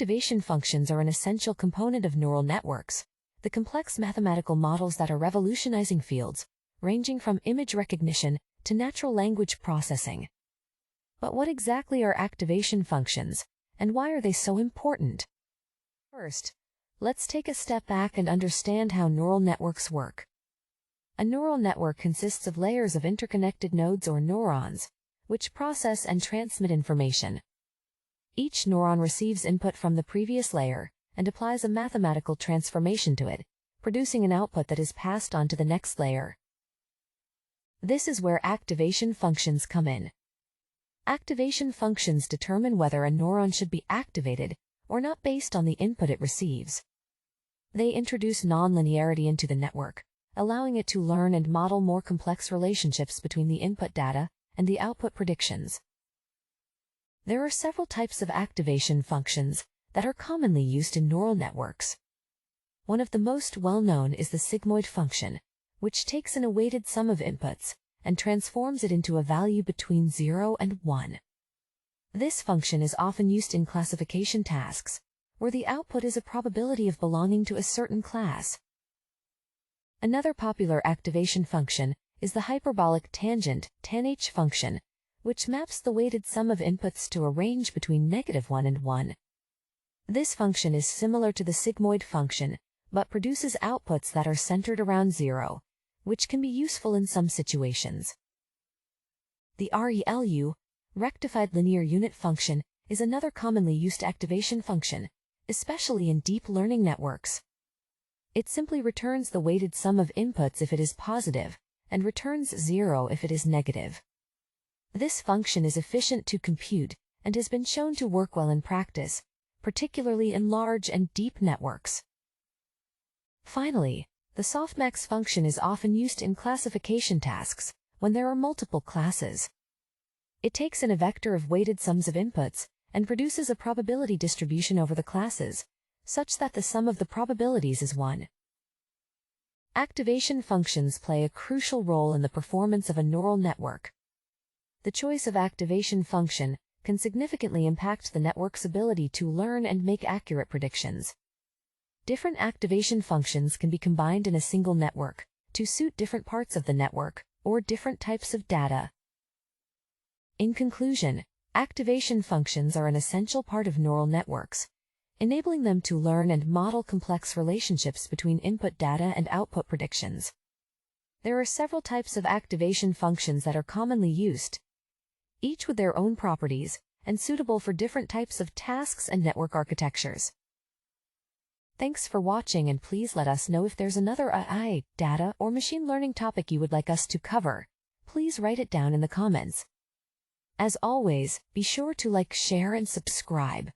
Activation functions are an essential component of neural networks, the complex mathematical models that are revolutionizing fields, ranging from image recognition to natural language processing. But what exactly are activation functions, and why are they so important? First, let's take a step back and understand how neural networks work. A neural network consists of layers of interconnected nodes or neurons, which process and transmit information. Each neuron receives input from the previous layer and applies a mathematical transformation to it, producing an output that is passed on to the next layer. This is where activation functions come in. Activation functions determine whether a neuron should be activated or not based on the input it receives. They introduce nonlinearity into the network, allowing it to learn and model more complex relationships between the input data and the output predictions. There are several types of activation functions that are commonly used in neural networks. One of the most well-known is the sigmoid function, which takes in a weighted sum of inputs and transforms it into a value between 0 and 1. This function is often used in classification tasks, where the output is a probability of belonging to a certain class. Another popular activation function is the hyperbolic tangent tanh function, which maps the weighted sum of inputs to a range between -1 and 1. This function is similar to the sigmoid function, but produces outputs that are centered around 0, which can be useful in some situations. The ReLU, rectified linear unit function, is another commonly used activation function, especially in deep learning networks. It simply returns the weighted sum of inputs if it is positive, and returns 0 if it is negative. This function is efficient to compute and has been shown to work well in practice, particularly in large and deep networks. Finally, the softmax function is often used in classification tasks when there are multiple classes. It takes in a vector of weighted sums of inputs and produces a probability distribution over the classes, such that the sum of the probabilities is 1. Activation functions play a crucial role in the performance of a neural network. The choice of activation function can significantly impact the network's ability to learn and make accurate predictions. Different activation functions can be combined in a single network to suit different parts of the network or different types of data. In conclusion, activation functions are an essential part of neural networks, enabling them to learn and model complex relationships between input data and output predictions. There are several types of activation functions that are commonly used, each with their own properties and suitable for different types of tasks and network architectures. Thanks for watching, and please let us know if there's another AI, data, or machine learning topic you would like us to cover. Please write it down in the comments. As always, be sure to like, share, and subscribe.